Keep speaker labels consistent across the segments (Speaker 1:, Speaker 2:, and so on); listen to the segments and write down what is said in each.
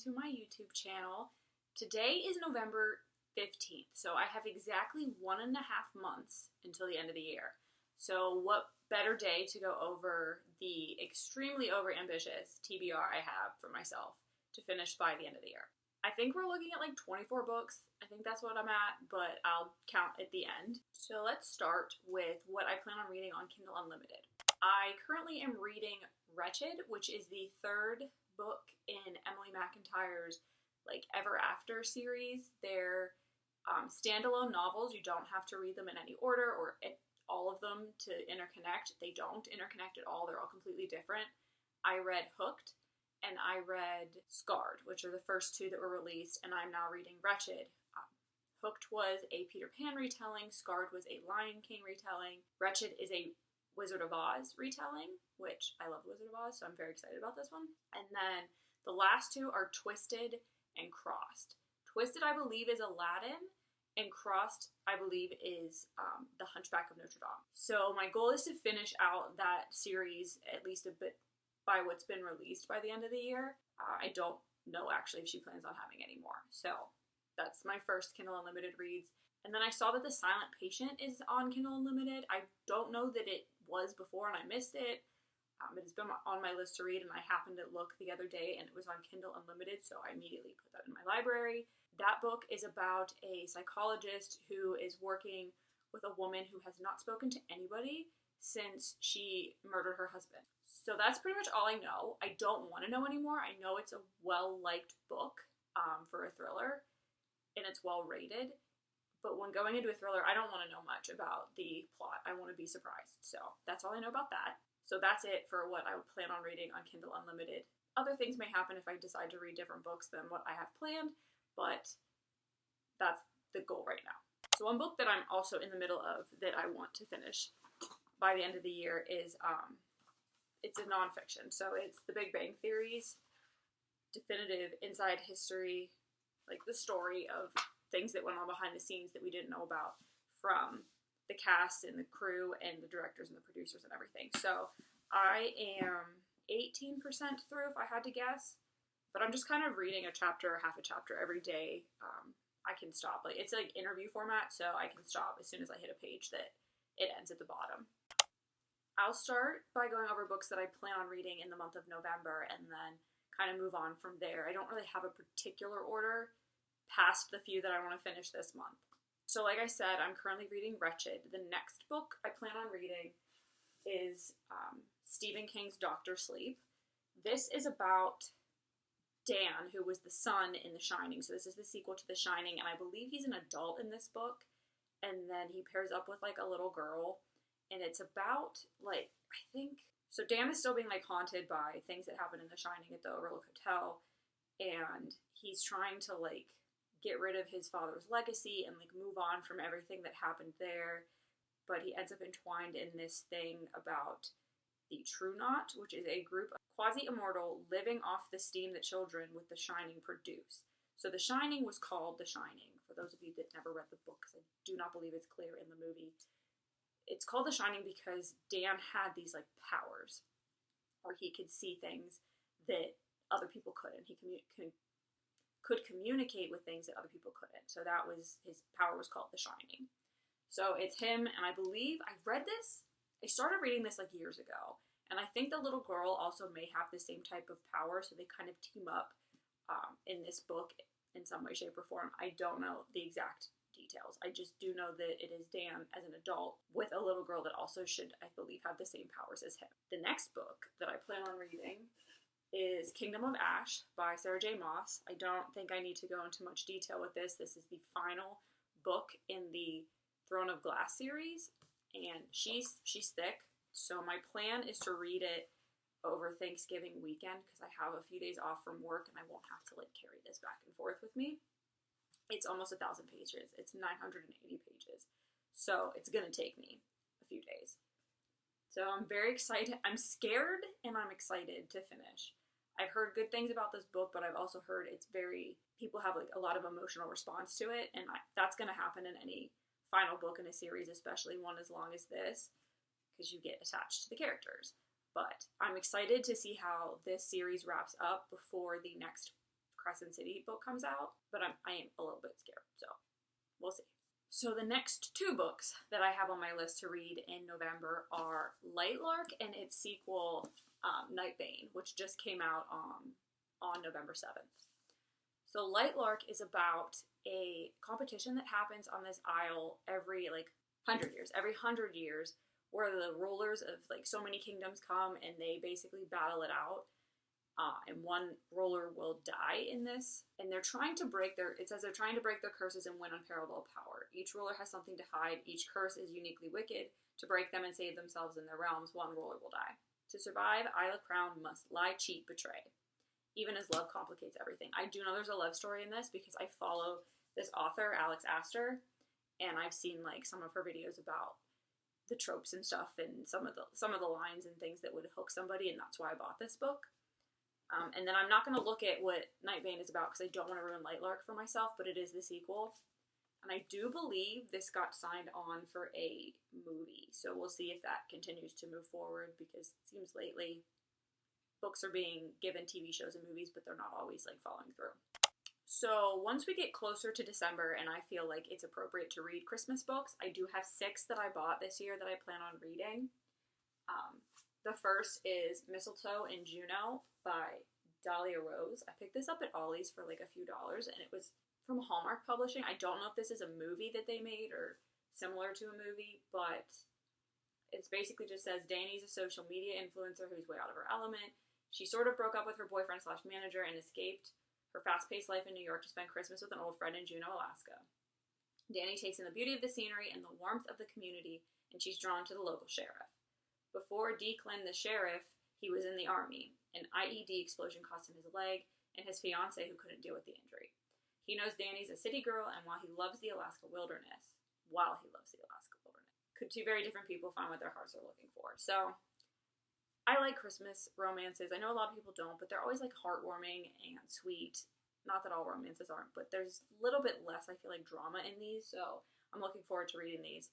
Speaker 1: to my YouTube channel. Today is November 15th, so I have exactly 1.5 months until the end of the year. So what better day to go over the extremely overambitious TBR I have for myself to finish by the end of the year. I think we're looking at like 24 books. I think that's what I'm at, but I'll count at the end. So let's start with what I plan on reading on Kindle Unlimited. I currently am reading Wretched, which is the third book in Emily McIntyre's Ever After series. They're standalone novels. You don't have to read them in any order or all of them to interconnect. They don't interconnect at all. They're all completely different. I read Hooked and I read Scarred, which are the first two that were released, and I'm now reading Wretched. Hooked was a Peter Pan retelling. Scarred was a Lion King retelling. Wretched is a Wizard of Oz retelling, which I love Wizard of Oz, so I'm very excited about this one. And then the last two are Twisted and Crossed. Twisted, I believe, is Aladdin, and Crossed, I believe, is The Hunchback of Notre Dame. So my goal is to finish out that series at least a bit by what's been released by the end of the year. I don't know actually if she plans on having any more. So that's my first Kindle Unlimited reads. And then I saw that The Silent Patient is on Kindle Unlimited. I don't know that it was before and I missed it. It's been on my list to read, and I happened to look the other day and it was on Kindle Unlimited, so I immediately put that in my library. That book is about a psychologist who is working with a woman who has not spoken to anybody since she murdered her husband. So that's pretty much all I know. I don't want to know anymore. I know it's a well-liked book for a thriller, and it's well-rated. But when going into a thriller, I don't want to know much about the plot. I want to be surprised. So that's all I know about that. So that's it for what I would plan on reading on Kindle Unlimited. Other things may happen if I decide to read different books than what I have planned, but that's the goal right now. So one book that I'm also in the middle of that I want to finish by the end of the year is, it's a nonfiction. So it's The Big Bang Theory's definitive inside history, the story of things that went on behind the scenes that we didn't know about from the cast and the crew and the directors and the producers and everything. So I am 18% through if I had to guess, but I'm just kind of reading a chapter, half a chapter every day. I can stop. It's interview format, so I can stop as soon as I hit a page that it ends at the bottom. I'll start by going over books that I plan on reading in the month of November and then kind of move on from there. I don't really have a particular order past the few that I want to finish this month. So like I said, I'm currently reading Wretched. The next book I plan on reading is Stephen King's Dr. Sleep. This is about Dan, who was the son in The Shining. So this is the sequel to The Shining, and I believe he's an adult in this book. And then he pairs up with a little girl, and it's about I think, so Dan is still being haunted by things that happened in The Shining at the Overlook Hotel, and he's trying to get rid of his father's legacy and move on from everything that happened there. But he ends up entwined in this thing about the True Knot, which is a group of quasi-immortal living off the steam that children with The Shining produce. So The Shining was called The Shining, for those of you that never read the book, because I do not believe it's clear in the movie. It's called The Shining because Dan had these powers, where he could see things that other people couldn't. He could communicate with things that other people couldn't. So that was, his power was called The Shining. So it's him, and I believe, I read this, I started reading this years ago, and I think the little girl also may have the same type of power, so they kind of team up in this book in some way, shape, or form. I don't know the exact details. I just do know that it is Dan as an adult with a little girl that also should, I believe, have the same powers as him. The next book that I plan on reading is Kingdom of Ash by Sarah J. Maas. I don't think I need to go into much detail with this. This is the final book in the Throne of Glass series, and she's thick, so my plan is to read it over Thanksgiving weekend because I have a few days off from work and I won't have to carry this back and forth with me. It's almost 1,000 pages. It's 980 pages, so it's gonna take me a few days. So I'm very excited. I'm scared and I'm excited to finish. I've heard good things about this book, but I've also heard people have a lot of emotional response to it, and that's going to happen in any final book in a series, especially one as long as this, because you get attached to the characters. But I'm excited to see how this series wraps up before the next Crescent City book comes out, but I am a little bit scared, so we'll see. So the next 2 books that I have on my list to read in November are Lightlark and its sequel, Nightbane, which just came out on November 7th. So Lightlark is about a competition that happens on this isle every 100 years. Every 100 years, where the rulers of so many kingdoms come and they basically battle it out. And one ruler will die in this, and they're trying to break their curses and win unparalleled power. Each ruler has something to hide. Each curse is uniquely wicked. To break them and save themselves and their realms, one ruler will die. To survive, Isla Crown must lie, cheat, betray. Even as love complicates everything. I do know there's a love story in this because I follow this author, Alex Astor, and I've seen some of her videos about the tropes and stuff and some of the lines and things that would hook somebody, and that's why I bought this book. And then I'm not going to look at what Nightbane is about because I don't want to ruin Lightlark for myself, but it is the sequel. And I do believe this got signed on for a movie, so we'll see if that continues to move forward, because it seems lately books are being given TV shows and movies, but they're not always following through. So once we get closer to December and I feel like it's appropriate to read Christmas books, I do have 6 that I bought this year that I plan on reading. The first is Mistletoe and Juno by Dahlia Rose. I picked this up at Ollie's for a few dollars, and it was from Hallmark Publishing. I don't know if this is a movie that they made or similar to a movie, but it's basically just says Dani's a social media influencer who's way out of her element. She sort of broke up with her boyfriend/manager and escaped her fast-paced life in New York to spend Christmas with an old friend in Juneau, Alaska. Dani takes in the beauty of the scenery and the warmth of the community, and she's drawn to the local sheriff. Before Declan, the sheriff, he was in the army. An IED explosion cost him his leg, and his fiancée who couldn't deal with the injury. He knows Dani's a city girl, and while he loves the Alaska wilderness, could 2 very different people find what their hearts are looking for. So, I like Christmas romances. I know a lot of people don't, but they're always heartwarming and sweet. Not that all romances aren't, but there's a little bit less, I feel drama in these, so I'm looking forward to reading these.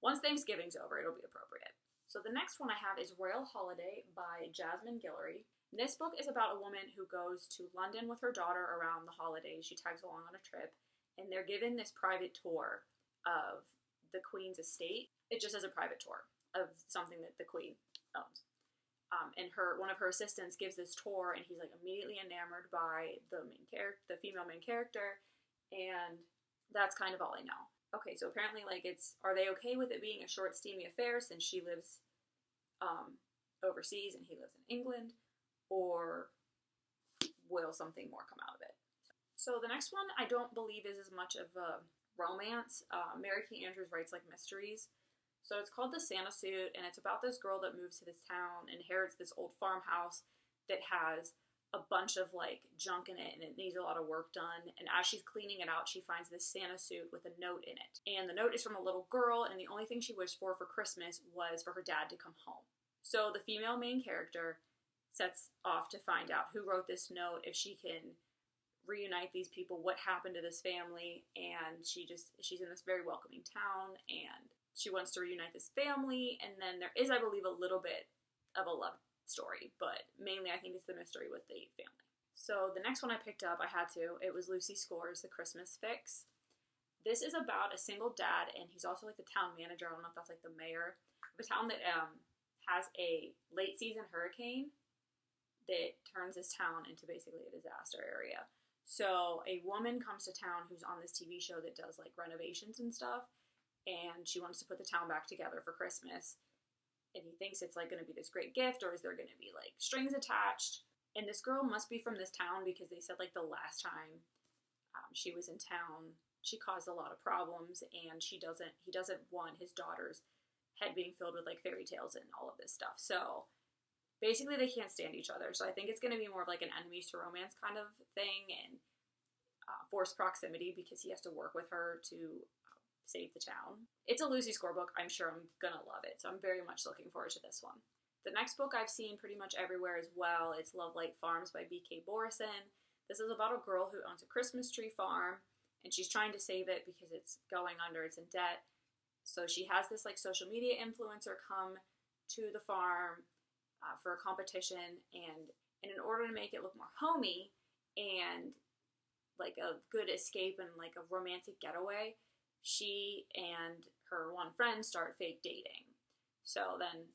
Speaker 1: Once Thanksgiving's over, it'll be appropriate. So the next one I have is Royal Holiday by Jasmine Guillory. This book is about a woman who goes to London with her daughter around the holidays. She tags along on a trip, and they're given this private tour of the Queen's estate. It just is a private tour of something that the Queen owns. And one of her assistants gives this tour, and he's immediately enamored by the female main character, and that's kind of all I know. Okay, so apparently are they okay with it being a short, steamy affair since she lives overseas and he lives in England, or will something more come out of it? So the next one I don't believe is as much of a romance. Mary Kate Andrews writes mysteries. So it's called The Santa Suit, and it's about this girl that moves to this town, inherits this old farmhouse that has a bunch of junk in it, and it needs a lot of work done. And as she's cleaning it out, she finds this Santa suit with a note in it. And the note is from a little girl, and the only thing she wished for Christmas was for her dad to come home. So the female main character sets off to find out who wrote this note, if she can reunite these people, what happened to this family, and she's in this very welcoming town, and she wants to reunite this family. And then there is, I believe, a little bit of a love story, but mainly I think it's the mystery with the family. So the next one I picked up, it was Lucy Score's The Christmas Fix. This is about a single dad, and he's also the town manager. I don't know if that's the mayor of a town that has a late season hurricane that turns this town into basically a disaster area. So a woman comes to town who's on this TV show that does renovations and stuff, and she wants to put the town back together for Christmas. And he thinks it's going to be this great gift, or is there going to be strings attached? And this girl must be from this town because they said the last time she was in town, she caused a lot of problems, and he doesn't want his daughter's head being filled with fairy tales and all of this stuff. So basically they can't stand each other. So I think it's going to be more of an enemies to romance kind of thing, and forced proximity because he has to work with her to save the town. It's a Lucy Score book. I'm sure I'm gonna love it, so I'm very much looking forward to this one. The next book I've seen pretty much everywhere as well. It's Love Light Farms by B.K. Borison. This is about a girl who owns a Christmas tree farm, and she's trying to save it because it's going under, it's in debt. So she has this social media influencer come to the farm for a competition, and in order to make it look more homey and like a good escape and like a romantic getaway, she and her one friend start fake dating. So then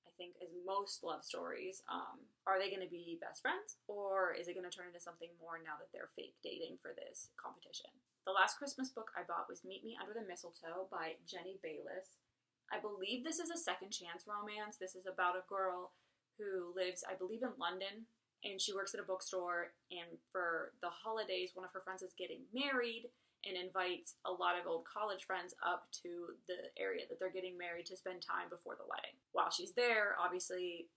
Speaker 1: I think, as most love stories, are they going to be best friends, or is it going to turn into something more now that they're fake dating for this competition? The last Christmas book I bought was Meet Me Under the Mistletoe by Jenny Bayliss. I believe this is a second chance romance. This is about a girl who lives, I believe, in London, and she works at a bookstore, and for the holidays, one of her friends is getting married and invites a lot of old college friends up to the area that they're getting married to spend time before the wedding. While she's there, obviously,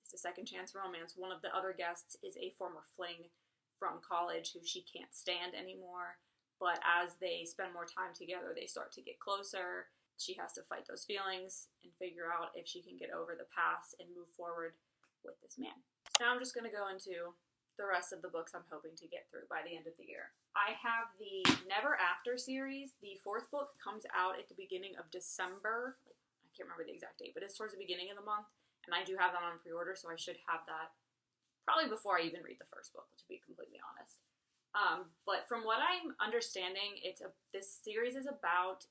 Speaker 1: it's a second chance romance. One of the other guests is a former fling from college who she can't stand anymore, but as they spend more time together, they start to get closer. She has to fight those feelings and figure out if she can get over the past and move forward with this man. So now I'm just going to go into the rest of the books I'm hoping to get through by the end of the year. I have the Never After series. The 4th book comes out at the beginning of December. I can't remember the exact date, but it's towards the beginning of the month. And I do have that on pre-order, so I should have that probably before I even read the first book, to be completely honest. But from what I'm understanding, this series is about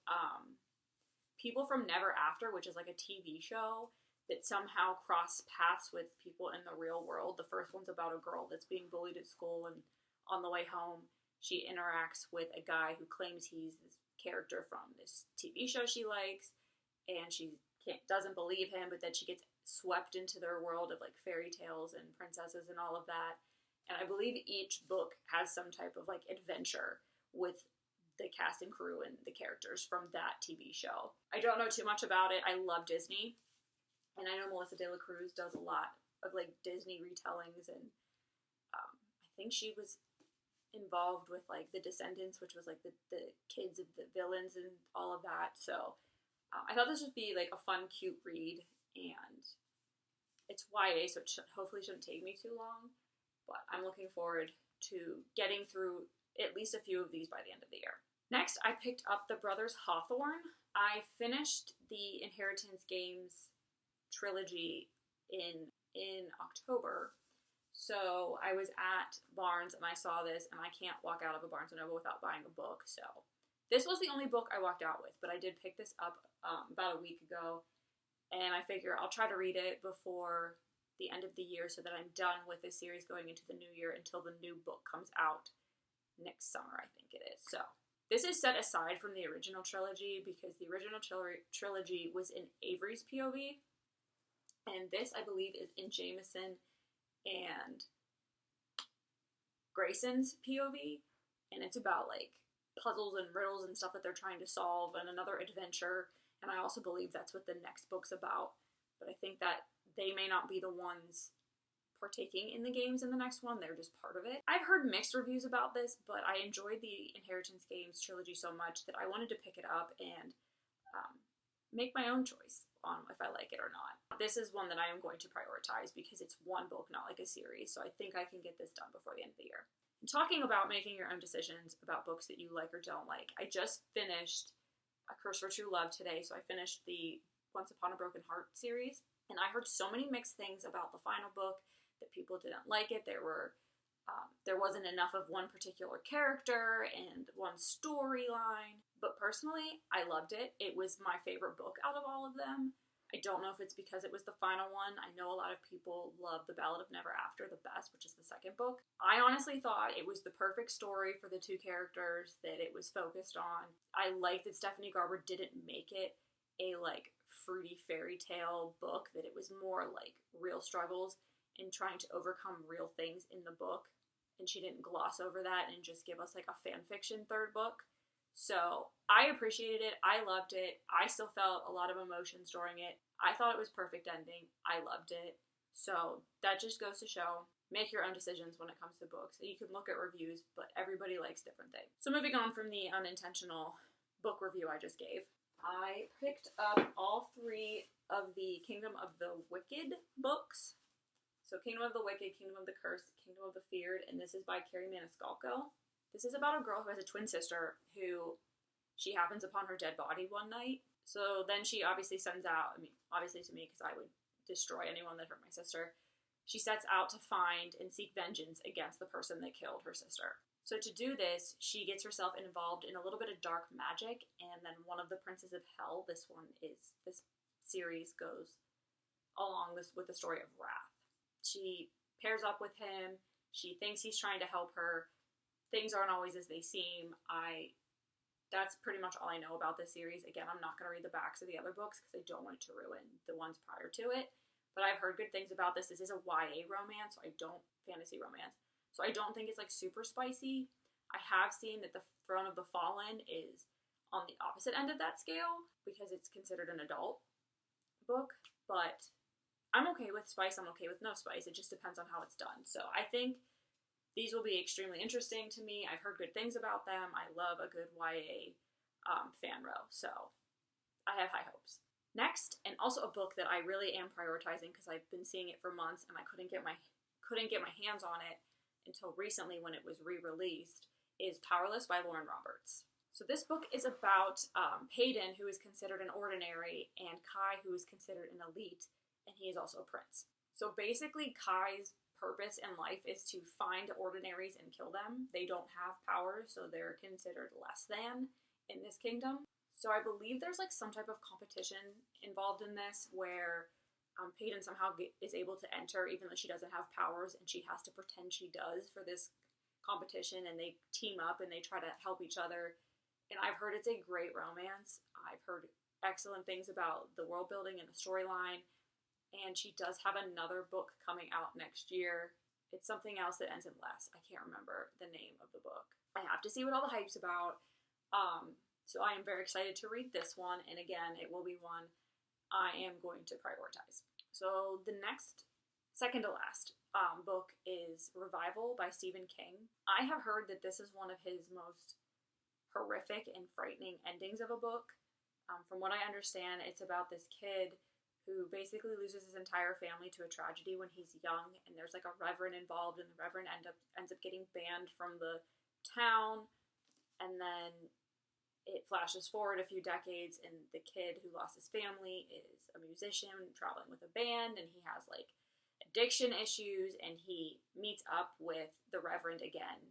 Speaker 1: people from Never After, which is like a TV show that somehow cross paths with people in the real world. The first one's about a girl that's being bullied at school, and on the way home, she interacts with a guy who claims he's this character from this TV show she likes, and she doesn't believe him, but then she gets swept into their world of like fairy tales and princesses and all of that. And I believe each book has some type of like adventure with the cast and crew and the characters from that TV show. I don't know too much about it. I love Disney. And I know Melissa De La Cruz does a lot of like Disney retellings, and I think she was involved with like The Descendants, which was like the kids of the villains and all of that. So I thought this would be like a fun, cute read, and it's YA, so it hopefully shouldn't take me too long. But I'm looking forward to getting through at least a few of these by the end of the year. Next, I picked up The Brothers Hawthorne. I finished the Inheritance Games trilogy in October, so I was at Barnes and I saw this, and I can't walk out of a Barnes & Noble without buying a book. So this was the only book I walked out with, but I did pick this up about a week ago, and I figure I'll try to read it before the end of the year so that I'm done with this series going into the new year until the new book comes out next summer, I think it is. So this is set aside from the original trilogy because the original trilogy was in Avery's POV. And this, I believe, is in Jameson and Grayson's POV. And it's about, like, puzzles and riddles and stuff that they're trying to solve and another adventure. And I also believe that's what the next book's about. But I think that they may not be the ones partaking in the games in the next one. They're just part of it. I've heard mixed reviews about this, but I enjoyed the Inheritance Games trilogy so much that I wanted to pick it up and make my own choice on if I like it or not. This is one that I am going to prioritize because it's one book, not like a series, so I think I can get this done before the end of the year. And talking about making your own decisions about books that you like or don't like, I just finished A Curse for True Love today, so I finished the Once Upon a Broken Heart series, and I heard so many mixed things about the final book that people didn't like it. There wasn't enough of one particular character and one storyline. But personally, I loved it. It was my favorite book out of all of them. I don't know if it's because it was the final one. I know a lot of people love The Ballad of Never After the best, which is the second book. I honestly thought it was the perfect story for the two characters that it was focused on. I like that Stephanie Garber didn't make it a like fruity fairy tale book, that it was more like real struggles and trying to overcome real things in the book. And she didn't gloss over that and just give us like a fan fiction third book. So I appreciated it. I loved it. I still felt a lot of emotions during it. I thought it was perfect ending. I loved it. So that just goes to show, make your own decisions when it comes to books. You can look at reviews, but everybody likes different things. So moving on from the unintentional book review I just gave, I picked up all 3 of the Kingdom of the Wicked books. So Kingdom of the Wicked, Kingdom of the Cursed, Kingdom of the Feared, and this is by Carrie Maniscalco. This is about a girl who has a twin sister who she happens upon her dead body one night. So then she obviously sends out, obviously to me because I would destroy anyone that hurt my sister. She sets out to find and seek vengeance against the person that killed her sister. So to do this, she gets herself involved in a little bit of dark magic, and then one of the princes of hell, this series goes along this with the story of Wrath. She pairs up with him. She thinks he's trying to help her. Things aren't always as they seem. That's pretty much all I know about this series. Again, I'm not going to read the backs of the other books because I don't want it to ruin the ones prior to it. But I've heard good things about this. This is a YA romance, fantasy romance. So I don't think it's like super spicy. I have seen that the Throne of the Fallen is on the opposite end of that scale because it's considered an adult book. But I'm okay with spice. I'm okay with no spice. It just depends on how it's done. So I think these will be extremely interesting to me. I've heard good things about them. I love a good YA fan row, so I have high hopes. Next, and also a book that I really am prioritizing because I've been seeing it for months and I couldn't get my hands on it until recently when it was re-released, is Powerless by Lauren Roberts. So this book is about Hayden, who is considered an ordinary, and Kai, who is considered an elite, and he is also a prince. So basically, Kai's purpose in life is to find ordinaries and kill them. They don't have powers, so they're considered less than in this kingdom. So I believe there's like some type of competition involved in this where Peyton somehow is able to enter even though she doesn't have powers, and she has to pretend she does for this competition, and they team up and they try to help each other. And I've heard it's a great romance. I've heard excellent things about the world building and the storyline. And she does have another book coming out next year. It's something else that ends in less. I can't remember the name of the book. I have to see what all the hype's about. So I am very excited to read this one. And again, it will be one I am going to prioritize. So the next, second to last book is Revival by Stephen King. I have heard that this is one of his most horrific and frightening endings of a book. From what I understand, it's about this kid who basically loses his entire family to a tragedy when he's young, and there's like a reverend involved, and the reverend ends up getting banned from the town, and then it flashes forward a few decades, and the kid who lost his family is a musician traveling with a band, and he has like addiction issues, and he meets up with the reverend again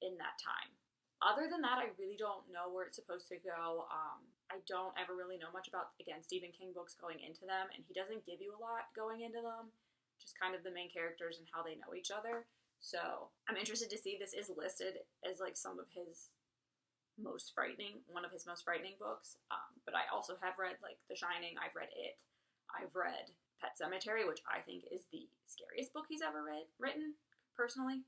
Speaker 1: in that time. Other than that, I really don't know where it's supposed to go. I don't ever really know much about, again, Stephen King books going into them, and he doesn't give you a lot going into them, just kind of the main characters and how they know each other. So I'm interested to see. This is listed as like one of his most frightening books. But I also have read like The Shining. I've read It. I've read Pet Sematary, which I think is the scariest book he's ever written, personally.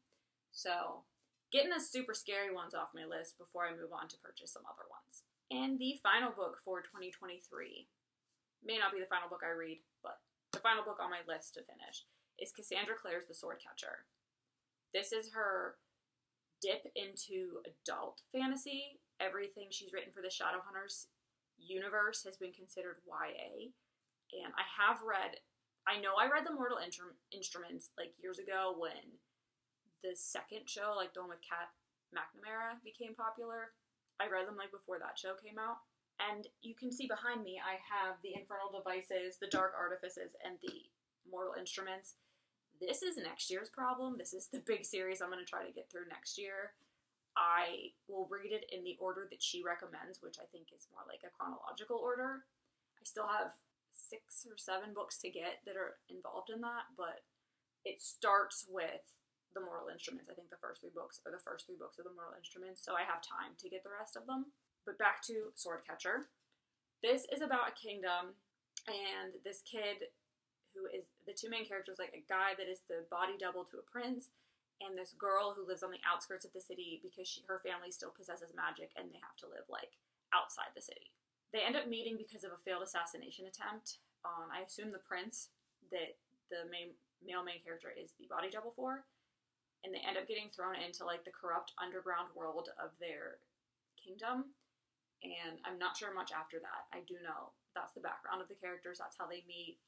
Speaker 1: So getting the super scary ones off my list before I move on to purchase some other ones. And the final book for 2023, may not be the final book I read, but the final book on my list to finish, is Cassandra Clare's The Swordcatcher. This is her dip into adult fantasy. Everything she's written for the Shadowhunters universe has been considered YA. And I read The Mortal Instruments like years ago when the second show, like the one with Kat McNamara, became popular. I read them like before that show came out. And you can see behind me, I have The Infernal Devices, The Dark Artifices, and The Mortal Instruments. This is next year's problem. This is the big series I'm going to try to get through next year. I will read it in the order that she recommends, which I think is more like a chronological order. I still have 6 or 7 books to get that are involved in that, but it starts with The Mortal Instruments. I think the first 3 books are the first 3 books of The Mortal Instruments, so I have time to get the rest of them. But back to Swordcatcher. This is about a kingdom, and this kid who is the 2 main characters, like a guy that is the body double to a prince, and this girl who lives on the outskirts of the city because her family still possesses magic, and they have to live like outside the city. They end up meeting because of a failed assassination attempt. I assume the prince that the male main character is the body double for. And they end up getting thrown into like the corrupt underground world of their kingdom. And I'm not sure much after that. I do know that's the background of the characters. That's how they meet.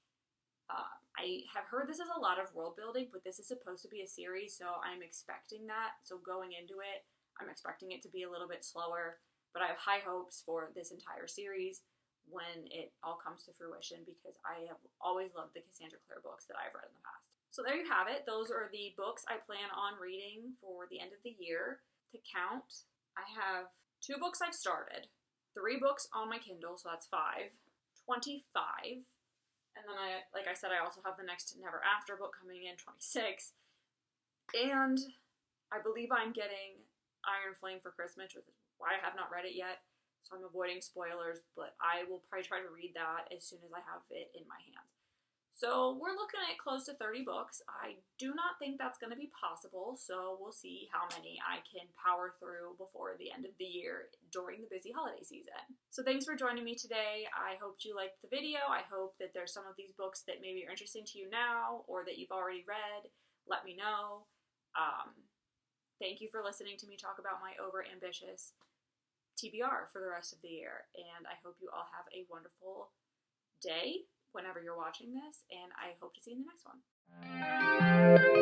Speaker 1: I have heard this is a lot of world building, but this is supposed to be a series, so I'm expecting that. So going into it, I'm expecting it to be a little bit slower. But I have high hopes for this entire series when it all comes to fruition because I have always loved the Cassandra Clare books that I've read in the past. So there you have it. Those are the books I plan on reading for the end of the year. To count, I have 2 books I've started, 3 books on my Kindle, so that's 5, 25. And then like I said, I also have the next Never After book coming in, 26. And I believe I'm getting Iron Flame for Christmas, which is why I have not read it yet. So I'm avoiding spoilers, but I will probably try to read that as soon as I have it in my hands. So we're looking at close to 30 books. I do not think that's going to be possible, so we'll see how many I can power through before the end of the year during the busy holiday season. So thanks for joining me today. I hope you liked the video. I hope that there's some of these books that maybe are interesting to you now or that you've already read. Let me know. Thank you for listening to me talk about my overambitious TBR for the rest of the year, and I hope you all have a wonderful day whenever you're watching this, and I hope to see you in the next one.